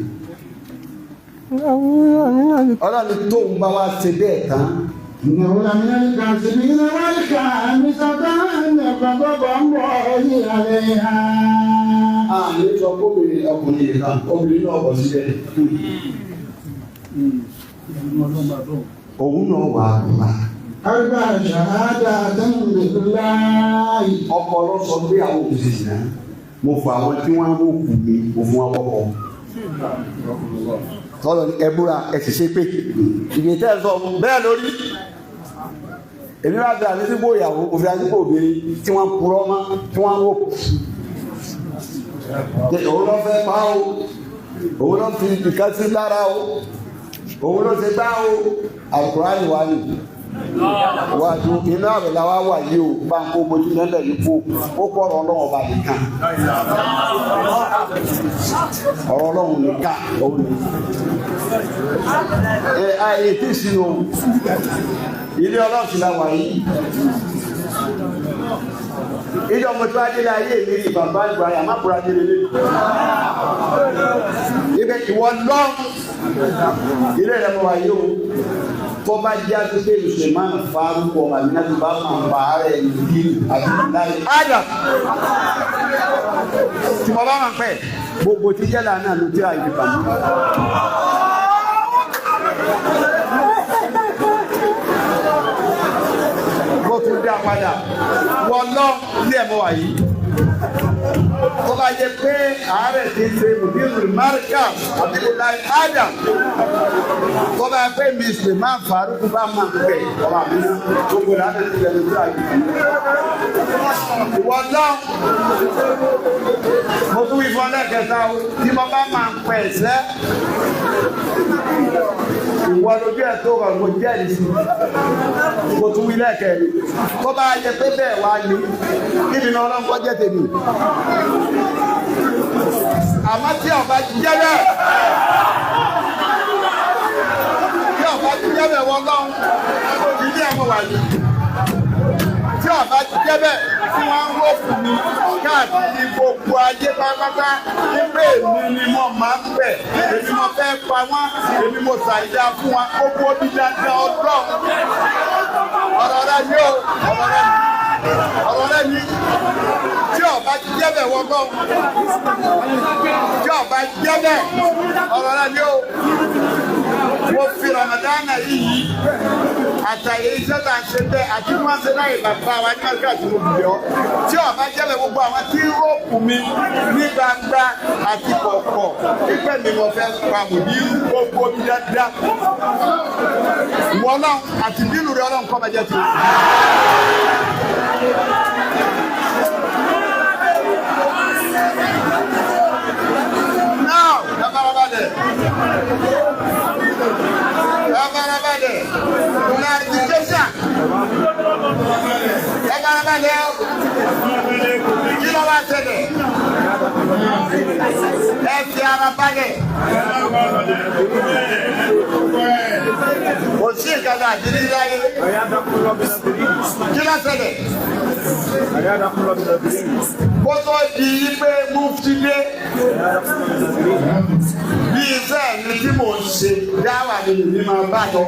ọlọ́run tó ń bá wá ṣe bẹ́ẹ̀ tán إنه لمن الكاذبين والخامسة أن غضب الله عليها àmì sọ kóbìnrin ọkùnrin nìkan obìnrin náà bọ̀ sílẹ̀ òun náà wà á أربع شهادات بالله ọkọ lọ sọ pé àwọn òṣìṣẹ́ náà mo fọ àwọn tí wọ́n mú kù mí mo fún wọn kọ́kọ́ tọ́lọ̀ ní ẹbúra ẹ̀sì ṣe pé ìgbè tẹ́ ẹ sọ bẹ́ẹ̀ lórí èmi wá bẹ̀rẹ̀ àdísígbò ìyàwó òfin àdísígbò obìnrin tí wọ́n purọ́ mọ́ tí wọ́n wò òun lọ fẹ́ pa ó òun lọ fi ìkan sí lára ó òun ló ṣe gbá ó Al-Qur'ani wà ní wájú iná rẹ̀ láwá wà yìí ó bá ń kó mojú lẹ́lẹ̀ yìí kó ó kọ́ ọ̀rọ̀ ọlọ́run ọba nìkan ọ̀rọ̀ ọlọ́run nìkan òun ni ààyè tí ìsinú ilé ọlọ́run ti la wà yìí ilé ọmọ tó adé láyé ìlérí bàbá ìgbà yà má búra dé lélẹ̀ ibẹ̀ ìwọ lọ ilé rẹ̀ mọ̀ wá yìí o tó bá jẹ́ àtúnṣe Suleiman Faruk àmìnà tó bá máa pa ààrẹ ìdí àbíláyé ádà tí mo bá máa pẹ́ gbogbo tí jẹ́ lànà ló tí àìdí pàmò. Mo tún dá padà wọ́n lọ ilé ẹ̀mọ́ wà yìí. Tó bá jẹ́ pé ààrẹ ti ṣe Mudiru Markaz Abdullahi Adam. Tó bá jẹ́ pé Suleiman Faruk bá máa pẹ̀ ọmọ mi gbogbo lànà ti lẹ́nu tí àìdí pàmò. Wọ́n lọ mo tún wí fún ọlẹ́kẹta o tí mo bá máa pẹ̀ ẹ̀sẹ́. Ìwọ lójú ẹ̀ tó rọ̀ mo jẹ́ ìsìn. Mo tún wí lẹ́kẹ̀ẹ́ tó bá yẹ pé bẹ́ẹ̀ wá ní níbi náà ọlọ́nkọ́ jẹ́ tèmi. Àmọ́ tí ọba ti jẹ́ bẹ́ẹ̀ tí ọba ti jẹ́ bẹ́ẹ̀ wọ́n lọ́hùn ilé ẹ̀mọ́ wà ní. tí ọba ti jẹ́ bẹ́ẹ̀ tí wọ́n ń rọ́ọ̀kù mi káàkiri gbogbo ayé pátápátá nígbà èmi ni mo máa ń bẹ̀ èmi mo fẹ́ pa wọ́n èmi mo ṣàìdá fún wọn gbogbo bí dandan ọdún ọ̀rọ̀ rẹ ni ó ọ̀rọ̀ rẹ ni tí ọba ti jẹ́ bẹ́ẹ̀ wọ́n gbọ́ tí ọba ti jẹ́ bẹ́ẹ̀ ọ̀rọ̀ rẹ ni ó mo fi Ramadan yìí àtàyè iṣẹ́ tá a ṣe bẹ́ẹ̀ àti wọ́n ṣe láyé bàbá wa ní ọjọ́ àti mo bì ọ́ tí ọba jẹ́lẹ̀ gbogbo àwọn tí rọ́ọ̀pù mi ní gbangba àti kọ̀ọ̀kọ̀ pípẹ́ mi mo fẹ́ pa mò ní gbogbo mi dáadáa wọ́n náà àti bílù rẹ̀ ọlọ́run kọ́ bẹ́jẹ́ ti. Now, ẹ farabalẹ̀. Clarification. Kí ló wá ṣẹlẹ̀? Ẹ fi ara balẹ̀. Kò sí ìkànnì àdìrí láyé. Kí ló ṣẹlẹ̀? Kó tó di pé mufti dé. Bí iṣẹ́ mi tí mò ń ṣe dáwà ni mi máa bá lọ.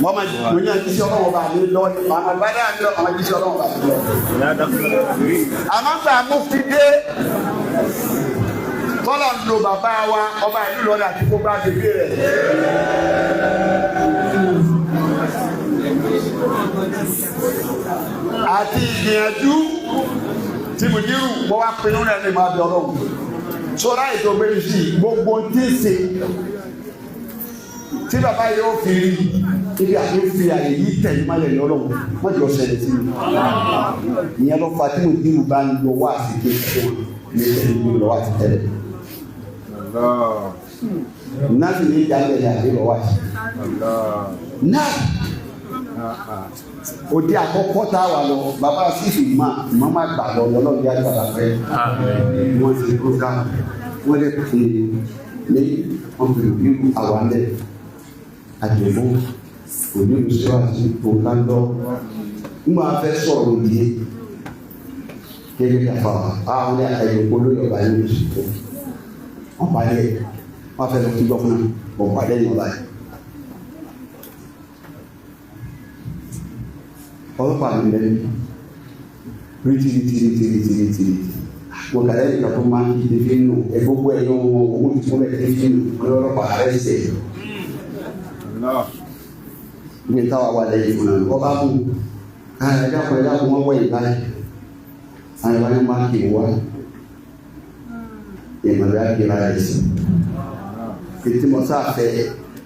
Wọ́n máa jẹ́ ìròyìn àjíṣẹ́ ọlọ́wọ́ bá mi lọ ní àwọn àgbádá mi lọ àwọn àjíṣẹ́ ọlọ́wọ́ bá mi lọ. Àmọ́ gbà mufti dé. Tọ́lọ̀ ń lo bàbá wa ọba ìlú lọ́dà tí kò bá bèbè rẹ̀. Àti ìgbìyànjú tí mo dírù mo wá pinnu rẹ̀ ní máa bẹ ọlọ́run. Sọ́ra ètò gbérí sí gbogbo tí ń ṣe tí bàbá yóò fi rí ibi àti fi àyè yìí tẹ̀lé mọ́lẹ̀ ní ọlọ́run wọ́n jọ ṣẹlẹ̀ sí mi. Ìyẹn ló fa tí mo dírù bá ń lọ wá sí kékeré ní ẹ̀rí mi lọ wá sí tẹ́lẹ̀. Náà sì ní ìjà lẹ́yìn àti lọ wá sí. Náà òde àkọ́kọ́ tá a wà lọ bàbá sísè má gbà lọ lọ́lọ́run yá gbàgbà pẹ́ wọ́n ti program wọ́n lè pè ní ọ̀pẹ̀lú àwọn alẹ́ àjẹ̀mú onímọ̀ọ́sọ́ àti òǹkàndọ́ nígbà fẹ́ sọ̀rọ̀ òye gẹ́gẹ́ bí àfa àwọn ní àyẹ̀wò olóyè ọba yìí ló ṣètò wọ́n parí ẹ̀ wọ́n fẹ́ lọ sí gbọ́kànlá wọ́n parí ẹ̀ yọ̀ọ̀la yìí. Ọlọ́pàá mi lẹ́nu rí mo kàlẹ́ ìgbà tó máa ń kí tẹ́fí nù gbogbo ẹ̀yọ́ owó tí mo bẹ̀ tẹ́fí nù ọlọ́pàá rẹ̀ ṣe ní táwa wà lẹ́yìn fún un ọba mú ẹ̀dá kan wọ́n wọ̀ ìgbà àwọn ìwà ní máa kì í wá ìmọ̀lẹ́ àgbèrè rẹ̀ sí ètí mo sáfẹ́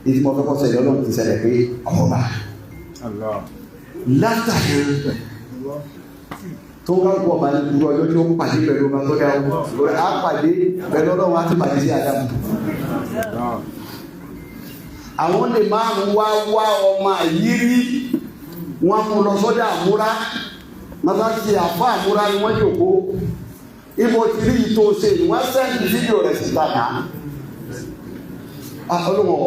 ètí mo fẹ́ kọ́ sẹ́yìn ọlọ́run ti ṣẹlẹ̀ pé ọba látàrí tó ń káàkó ọba ní gbogbo ọjọ́ tí ó ń pàdé pẹ̀lú ọba tó dáwọ́ á pàdé pẹ̀lú ọlọ́run á ti pàdé sí Ádámù. Àwọn lè máa ń wá ọmọ àyírí wọn mú lọ sọ́dọ̀ àmúrá mọ́tàkì àfọ́ àmúrá ni wọ́n jòkó ibo ti rí ìtò ṣe wọ́n sẹ́ndì fídíò rẹ̀ síta náà. Ọlọ́wọ́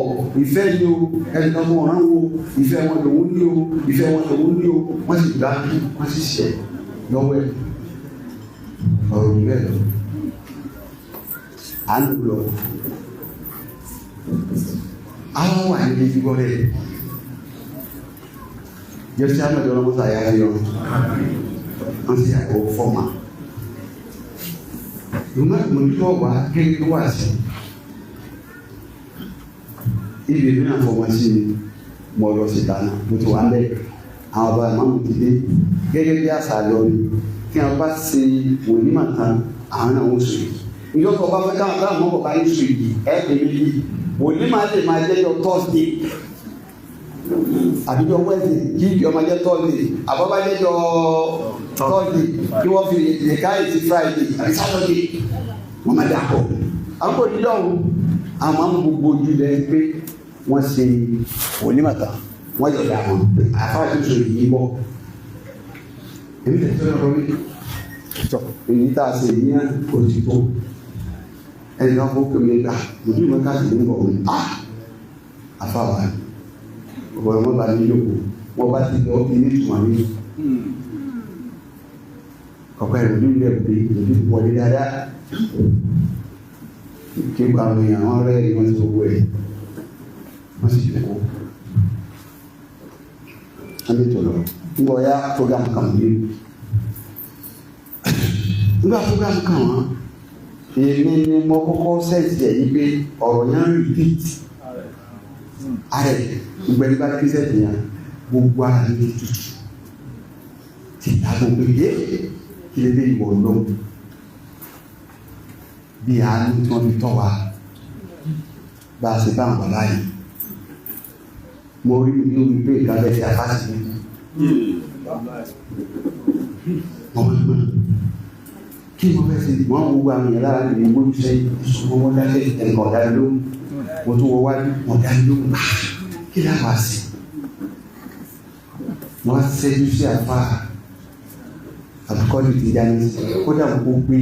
ìfẹ́ ni o ẹnìkan mọ̀ ọ̀rán wo ìfẹ́ wọn lòun ní o ìfẹ́ wọn lòun ní o wọ́n sì gbá bí wọ́n sì ṣẹ̀ lọ́wọ́ ẹ̀ ọ̀rọ̀ ìrẹ́ lọ à ń lọ àwọn wà ní ibi gbọ́ rẹ̀ jẹ́ sí àmọ́ ìjọba mọ́ta yára yọ wọ́n sì àkọ́ fọ́ọ̀mà mo ní kí wọ́n wá kékeré wá sí ibi ìlú náà fọwọ́ sí mo lọ sí ìdáná mo ti wà ń bẹ̀ àwọn ọba ìmáàmù ti dé gẹ́gẹ́ bí àṣà lọ ni kí wọ́n bá ṣe wòlímà tán àwọn náà wọ́n sùn ìjọba ọba fẹ́ káwọn káwọn mọ́kọ̀ bá yín sùn yìí ẹ̀ ẹ́ méjì wòlímà lè máa jẹ́jọ́ Thursday àbíjọ Wednesday kí ìjọ máa jẹ́ Thursday àbọ̀bá jẹ́jọ́ Thursday kí wọ́n fi lè káyè sí Friday àbí Saturday wọ́n máa dà pọ̀ àwọn kò ní lọ́rùn àwọn máa ń gbogbo ojú lẹ́yìn pé wọ́n ṣe onímọ̀tà wọ́n yọ̀ dà wọ́n pé àfáàjú sọ èyí bọ́ èmi tẹ̀ tó lọ́rọ́ wí tọ́ èyí tá a ṣe ní òtítọ́ ẹni náà fún kèmí gbà lójú ìmọ̀ káàkiri ń bọ̀ wọ́n àfáàwá ọ̀bọ̀ ìwọ̀n bá ní yòókù wọ́n bá ti lọ kí ní ìtumọ̀ ní ọ̀pọ̀ ẹ̀rọ ní ilé ẹ̀kọ́ ìlú wọlé dáadáa kí àwọn èèyàn wọn rẹ̀ ní wọ́n ti gbogbo ẹ̀ wọ́n sì jòkó wọ́n lè tọ̀lọ̀ nígbà ọ̀yá program kan ní nígbà program kan wọ́n èmi ni mo kọ́kọ́ sẹ́ẹ̀tì ẹ̀ yí pé ọ̀rọ̀ yẹn ń repeat ààrẹ ìgbẹ́ni bá kí sẹ́ẹ̀tì yẹn gbogbo ara ní tutù tí ìdájọ́ pé yé kí lè lè ìwọ̀ lọ bí àánú tí wọ́n fi tọ́ wa bá a ṣe bá àwọn bàbá yìí mo rí ní orí pé ìkàlẹ̀ tí a bá sì ní kí mo fẹ́ ṣe wọ́n wo àwọn èèyàn lára nìyẹn mo ṣe ìṣòro wọn dáṣẹ́ ẹ̀kọ́ ọ̀dá lóhùn mo tún wọ wájú ọ̀dá lóhùn kí láwọn àṣì wọ́n ṣẹ́jú sí àfá àbúkọ́lù ti dá ní kódà mo gbé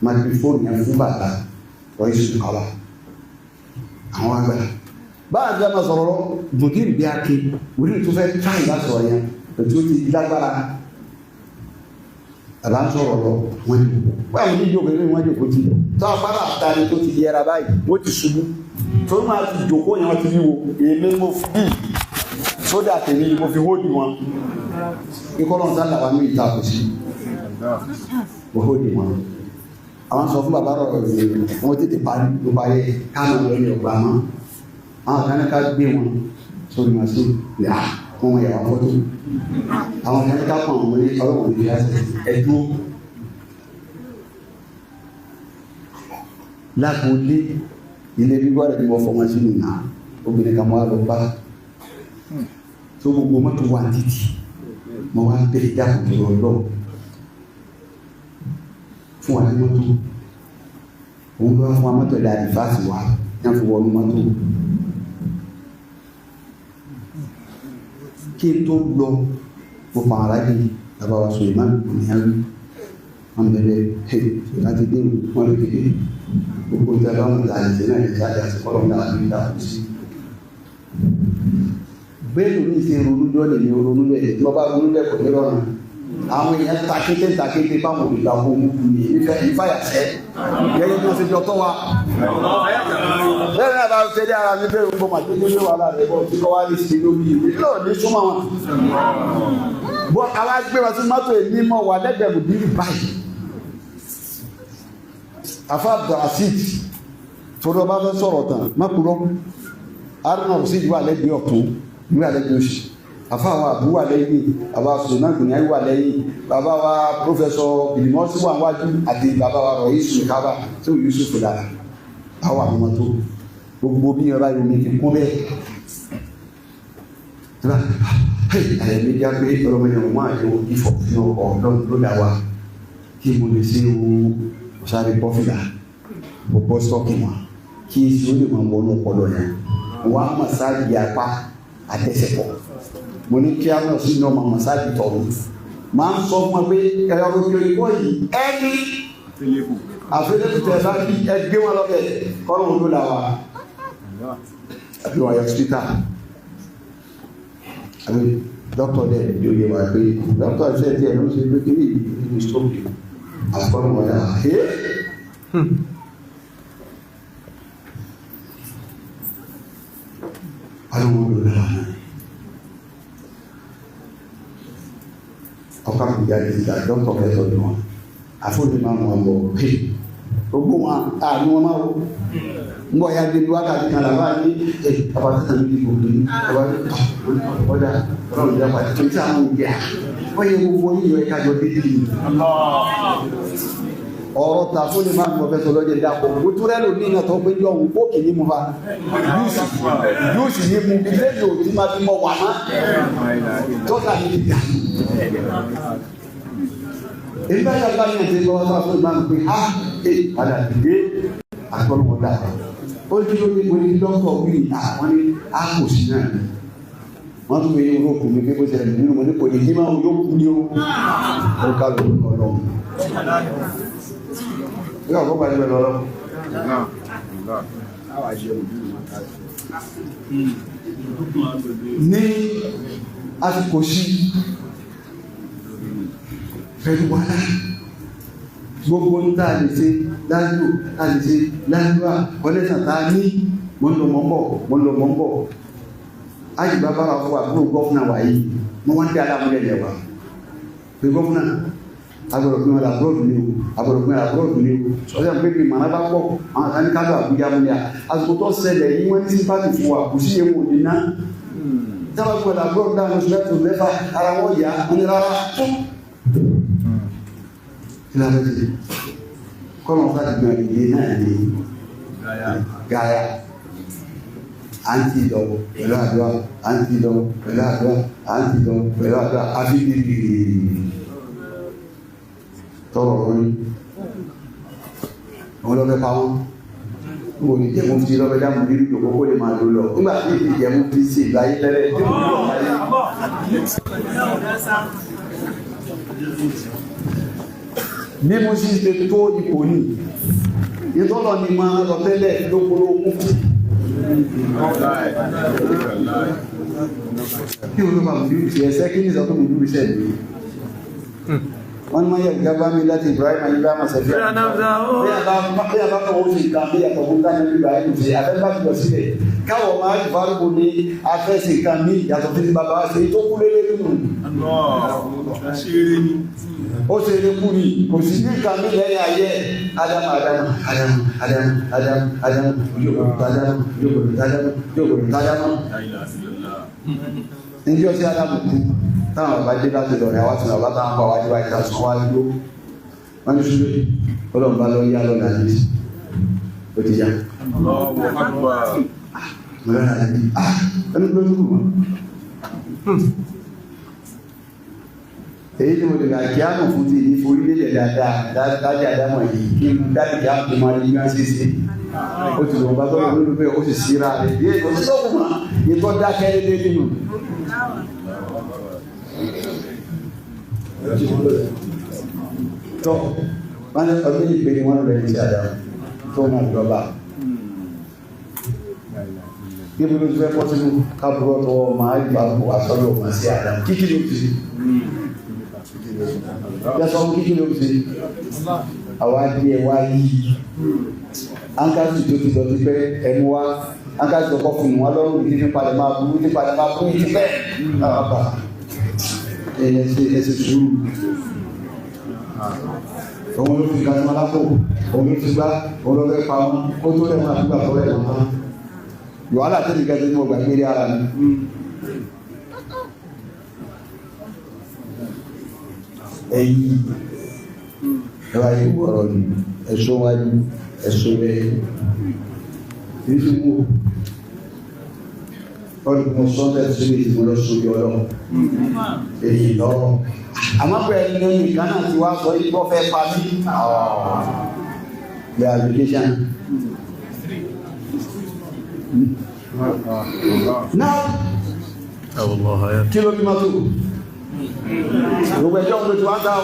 microphone yẹn fún bàbá wọ́n yìí kọ́wà àwọn àgbà báyà jẹ́ máa sọ̀rọ̀ bòkìrì bí ake orí tó fẹ́ táì bá sọ̀rọ̀ yẹn ètò ti lágbára àbá ń sọ̀rọ̀ lọ wọ́n ní báyà ní ìjókòó ní wọ́n jókòó ti tó àpárá àtàrí tó ti yẹra báyìí wọ́n ti ṣubú tó máa ti jókòó yẹn wọ́n ti rí wo èmi mo fi bí sódà tèmi mo fi hóòdì wọn ikọ́lọ́n tá làwọn ní ìta kò sí mo hóòdì wọn àwọn sọ fún bàbá rọ̀ wọ́n tètè parí ló parí kánà lórí ọgbà mọ́ àwọn kan ká gbé wọn sórí wọn sí lè fún wọn yàrá fọ́tò àwọn kan ká pọ̀ wọn ní ọlọ́wọ́n ní ẹ̀dúró lágbóolé ilé gbígbọ́ rẹ̀ bí wọ́n fọmọ sínú ìná obìnrin kan mọ́ àlọ́ bá tó gbogbo mọ́tò wà títì mọ́ wá bẹ̀rẹ̀ dákùn tó lọ fún wa ní mọ́tò òun lọ́wọ́ fún wa mọ́tò ẹ̀dá àdìfáàsì wa ní àfi wọnú mọ́tò kí tó lọ mo pa ara yìí bàbá wa sọ ìmáà kò ní àrí wọn bẹ̀rẹ̀ láti dé wọn lè kéde gbogbo ìjọba wọn là ń ṣe náà ní ìjáde àti kọ́lọ́ náà ní ìdáhùn sí bẹ́ẹ̀ ló ní ìṣe ronú lọ́lẹ̀ ní ronú lẹ̀ tí wọ́n bá ronú lẹ̀ kò ní lọ́rùn àwọn èèyàn takété báwọn olùgbà ohun ní ìfàyàṣẹ́ gẹ́gẹ́ bí wọ́n ṣe jọ tọ́ wa bẹ́ẹ̀ náà bá ṣe dé ara mi bẹ́ẹ̀ gbogbo màtí tó lé wà láàrẹ̀ bọ́ tí kọ́ wá ní sí lórí ìlú náà ní súnmọ́ wọn bọ́ àwa gbé wa sí mọ́tò èmi mọ́ wà lẹ́gbẹ̀ẹ́ bí báyìí afa abdulrasheed torí ọba fẹ́ sọ̀rọ̀ tán mákúrọ́ arúnà rasheed wà lẹ́gbẹ̀ẹ́ ọ̀tún ní wà lẹ́gbẹ̀ẹ́ òsì afa àwọn àbú wà lẹ́yìn bàbá sùnà gbìyànjú wà lẹ́yìn bàbá wa pọfẹsọ bìnnìmọ́sí wà wájú àti bàbá wa rọ̀ yìí kábà tó Yusuf dára àwọn àmọ́ tó gbogbo bí ọba yìí ní kíkún bẹ́ẹ̀ àyẹ̀mí já pé ọlọ́mọdé wọn máa yọ ìfọ̀ fún ọ̀dọ́ ló dá wa kí mo lè ṣe owó sáré pọ́fìlà mo bọ́ sọ́ọ̀kì wọn kí èsì ó lè máa wọnú ọpọlọ yẹn wọn á màsáàjì apá àtẹsẹ̀pọ̀ mo ní kí á lọ sí ọmọ màsáàjì tọ̀rọ̀ máa ń sọ fún wọn pé ẹ̀rọ òkèèrè bọ́ yìí ẹni àfẹ́lẹ́kù tẹ̀ bá bí ẹgbẹ́ wọn lọ́bẹ̀ kọ́nà òun ló là wá àbí wọ́n yọ síta àbí dókítà dẹ̀ yóò yẹ wá pé dókítà ṣe tiẹ̀ ló ṣe pé kí ní ìlú stroke àkọ́nà wọn yà é àwọn olùdó ọkọ̀ àkùnjáde ìgbà dọ́kítọ̀ fẹ́sọ̀ ní wọn àfóòdì máa wọn bọ̀ pé gbogbo wọn àánú wọn máa wó ń bọ̀ ya dé wákàtí kan làbá ní àpàtàkì ní ìdìbò ní ọ̀dà ọ̀rọ̀ ìjà pàtàkì tó tí àwọn ìjà wọ́n yẹ gbogbo yíyọ ìkájọ dédé ní ọ̀rọ̀ ta fún ní máa ń bọ̀ fẹ́sọ̀ lọ́jẹ́ dápọ̀ ó tún rẹ́ lò ní ìnà tó pé jọ òun ó kì í mú bá yóò sì ní mú bí lẹ́yìn òtí máa fi mọ́ wà má tọ́ka ní ìjà èyí bá yàgbá ní ẹ̀sẹ̀ lọ́wọ́ bá fún ìmáà ń pè á padà dìde àgbọ̀lùmọ̀ dáa ó ní lórí orí dọ́kítọ̀ wíì àwọn ní àkòsí náà ni wọ́n tún bẹ̀yẹ olóòkú mi pé bó ṣe rẹ̀ nínú mo ní kò ní kí máa yóò kú ní ó ká lórí ọlọ́run ní ọ̀pọ̀ pàdé bẹ̀rẹ̀ lọ́rọ̀ ní a ti kò sí pẹ̀lú wàhálà gbogbo ń tàà lè ṣe láàrín àlèṣe láàrín ọlẹ́sàn tàà ní mọ́lọmọ́bọ̀ ayìbá bá wà fún àbúrò gọ́fúnà wà yìí mọ́ wọ́n dé alámúlẹ̀ lẹ́wà pé gọ́fúnà agbọ̀rọ̀gbìn àbúrò ní o ọjọ́ pé kí màá bá pọ̀ àwọn àtàní kájọ àbújá múlẹ̀ àsìkò tó ṣẹlẹ̀ yìí wọ́n ní sí pàtì fún wa kò sí ewu òní náà tábàgbọ̀ àbúrò dáa lóṣù mẹ́fà ara wọ́n yà á ní rárá ìlànàjì kọ́nà fàtìgbà ìdí náà ní gáyà àǹtí ìdọ̀wọ̀ pẹ̀lú àdúrà àǹtí ìdọ̀wọ̀ pẹ̀lú àdúrà àǹtí ìdọ̀wọ̀ pẹ̀lú àdúrà àbíbìrì tọrọ orin òun lọ́fẹ́ pa wọ́n mo ní jẹ́ mú fi lọ́fẹ́ dámù nínú ìjọkókó lè máa lò lọ nígbà tí ìdí jẹ́ mú fi sí ìgbáyé tẹ́lẹ̀ tí mo lọ wáyé bí mo sì ṣe tó ipò ní ìtọ́lọ̀ ni máa lọ tẹ́lẹ̀ lókòrókún kí o ló máa bí i ẹ̀ṣẹ́ kí ní ìsọ́tọ̀ mú bí iṣẹ́ ìlú wọ́n ni máa yẹ ìgbà bá mi láti Ibrahim Ibrahim sẹ́fẹ́ bí a bá kọ̀wọ́ sí ìkà bí àtọ̀kún ká ní Ibrahim ṣe afẹ́gbà jùlọ sílẹ̀ káwọ̀ máa jù fárúgbò ní afẹ́sì kan ní ìyàtọ̀ tí bàbá ṣe tó kú lélé nínú ó ṣe lè kú ní kò sí ní ìkà ní lẹ́yìn ayé Adamu níjọ́ sí Adamu kú táwọn bàbá dé láti lọ rẹ̀ àwọn àti bàbá táwọn bá wájú wájú láti wọ́n wájú ló wọ́n ní ṣúlé ọlọ́mbà lọ yá lọ́nà ní ó ti yá èyí tí mo lè gbà kí á mọ̀ fún ti ní forí lélẹ̀ dáadáa dájú àdámọ̀ yìí kí n dájú kí á kò máa ní gbá sí sí ó ti lọ bá tọ́lọ̀ lórí pé ó sì síra rẹ̀ yé kò sí sọ́kùn mọ́ ìtọ́ dákẹ́ lé nínú tọ́ wọ́n ní ọdún ìpè ní wọ́n rẹ̀ ní sí àdámọ̀ tó náà lọ́ba níbi ló ti fẹ́ pọ́ sínú kábúrọ́ tọwọ́ máa ń gbà àsọ́lọ̀ máa sí àdámọ̀ kíkí ló fi yàtọ̀ mú kíkí ló fi àwọn adìẹ wá yìí áńkásì tó ti dọ̀tí pé ẹnu wá áńkásì tó kọ́ fún wọn lọ́rùn ìdí ní padà máa burú ní padà máa burú ìdí bẹ́ẹ̀ náà bá ẹsẹ̀ sùúrù òun ló fi gàdúrà lápò òun ló ti gbá òun ló fẹ́ pa wọn kó tó lẹ́nu àdúgbà tó lẹ́nu wọn yọ̀hálà tó ti gẹ́gẹ́ tí mo gbàgbé rí ara mi. ẹ̀yìn ẹwà yìí wọ̀rọ̀ ni ẹ̀ṣọ́ wájú ẹ̀ṣọ́ lẹ́yìn èyí mú ọdún mọ́ sọ́tẹ̀ sí ìmọ̀ lọ sójú ọlọ́run èyí lọ́rọ̀ àmọ́ pẹ̀lú lẹ́yìn ìkan náà ti wá sọ ìgbọ́ fẹ́ pa mí the application now kí ló bí máa tó gbogbo ẹjọ́ ọmọdé tí wọ́n dá ọ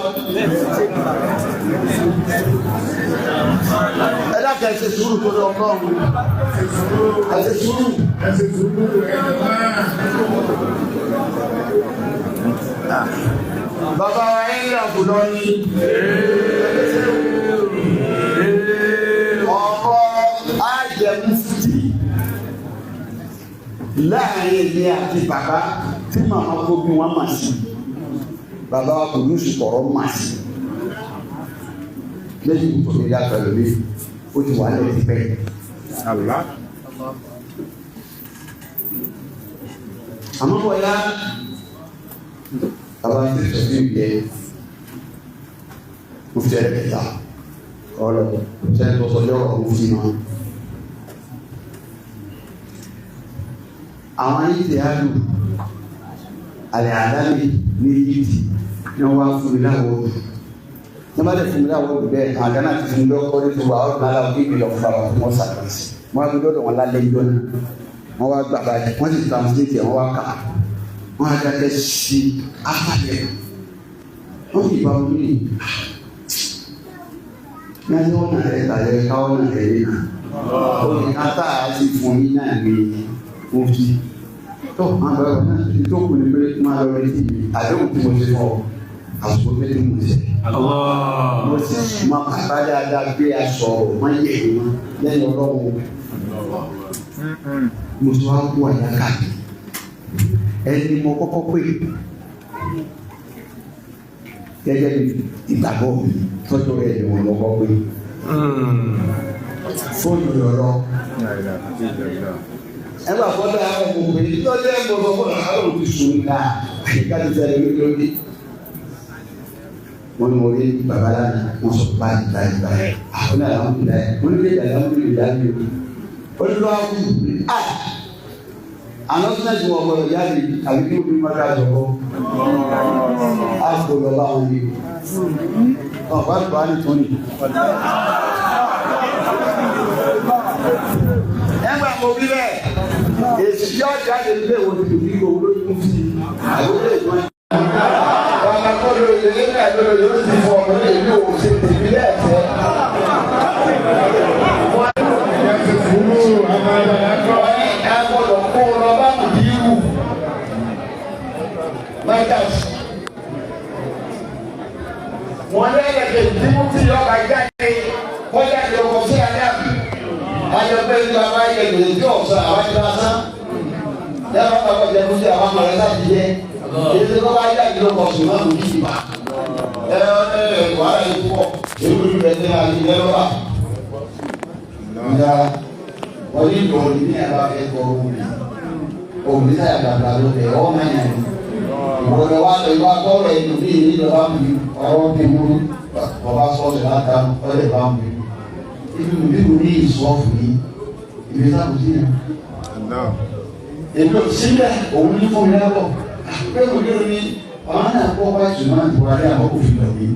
ẹ̀dàkẹ́ ẹ̀ṣẹ̀ sùúrù tó lọ ọkọ̀ ẹ̀ṣẹ̀ sùúrù bàbá wa ẹ̀yìn àbúlọ ní ọ̀rọ̀ ajẹ̀múfùtì láàrin ilé àti bàbá tí màmá tó bí wọ́n máa sí bàbá wa kò ní ìṣùkọ̀rọ̀ máa sí lẹ́yìn tó lè yàtọ̀ lórí ó ti wà lẹ́yìn pẹ́ àmọ́ bọ̀ ya bàbá ti sọ sí ìgbẹ́ mo fi ẹ̀rẹ̀ kẹta ọ̀rọ̀ sẹ́ni tó sọjọ́ ọ̀rọ̀ mo fi máa àwọn ayé ti àlù alẹ́ àdáni ní Egypt ní wọ́n wá fún mi láwọ́ ọdún ní wọ́n bá lè fún mi láwọ́ ọdún bẹ́ẹ̀ àwọn àdáná ti fún mi lọ́kọ́ ní tó wà ọdún náà láwọn ìgbìmọ̀ lọ fún bàbá fún wọn sàkàsì wọ́n á fi lọ́dọ̀ wọn lálẹ́ ìjọ náà wọ́n wá gbà báyìí wọ́n sì translate ẹ̀ wọ́n wá kà wọ́n á dákẹ́ sí afálẹ̀ wọ́n fi ìbá wọn ní ayé wọn náà rẹ̀ tàlẹ́ káwọn náà rẹ̀ rí náà ó ní ká tá a ti fún yín náà ní wọ́n fi tó máa bá wọn náà tó kù ní pé máa lọ retí mi àdéhùn tí mo ti fọ àsìkò méjì mo ṣe. mo sì máa bàbá dáadáa gbé aṣọ máa yẹ ìwọ̀n lẹ́yìn ọlọ́run. mo ti wá kú àyàká ẹni mo kọ́kọ́ pè gẹ́gẹ́ bí ìgbàgbọ́ mi tọ́jú rẹ̀ ni wọ́n lọ́kọ́ pé fóònù lọ́rọ́ ẹgbà fọ́dọ̀ àwọn ọmọ òpè lọ́jọ́ ẹgbọ́n fọ́dọ̀ àwọn òpè sùn ká àyíká ti fẹ́ lórí lórí wọ́n ní mo rí bàbá láti wọ́n sọ báyìí báyìí báyìí àwọn náà làwọn kò dáyé wọ́n ní lè dàgbà wọ́n lè dàgbà lórí olùdó àwọn àná tí náà ti wọ́n gbọ́dọ̀ jáde àbí kí òbí máa ká jọ̀bọ́ á kó lọ bá wọn yìí ọ̀pá ìgbà ní tó ní. ẹgbà mo bí bẹ́ẹ̀ èsì tí ó jáde nílé wo ni tòbí kò wúlò fún sí àgbélé ìgbọ́n. ọ̀nà tó lè lè lé ní àgbélé yóò ti fọ ọmọ ilé ìlú òun ṣe tèmi lẹ́ẹ̀fẹ́. Wọ́n lẹ́yìn kejì tí mo ti yọ ọba jáde kọjá ní ọkọ̀ sí alẹ́ àbí. Ayọ̀pẹ̀ ní bàbá yẹ lè tí ọ̀sán àwọn ti lásán. Yàrá bàbá jẹ kó sí àwọn ọmọ rẹ̀ láti jẹ. Èsì tó bá jáde lọ́kọ̀ sùn náà ló kí ìbá. Wàhálà yìí pọ̀ èmi rẹ̀ ní àyè lọ́wọ́. Ìyá wọ́n ní ìdòwò ní ẹ̀rọ akẹ́kọ̀ọ́ òun. Òun ní sáyà gbàgbà ló bẹ̀ ọ́ mẹ́rin. Ìwọ̀n wa lè wá tọ́lọ̀ ẹ̀dùn bí ìlú ìjọba mi ọ̀rọ̀ bí mú ọba sọ́ọ̀sì láta ọ̀lẹ̀ bá mi. Ibi mi bí ní ìsọ́ọ̀fù yìí, ìbí sábò sí yẹn. Èmi ò sílẹ̀ òun ní fún mi lẹ́bọ̀. Pé kò ní omi, ọ̀hún náà kọ́ wá ìtumọ̀ ìwádìí àkọ́kọ́ fi lọ mí.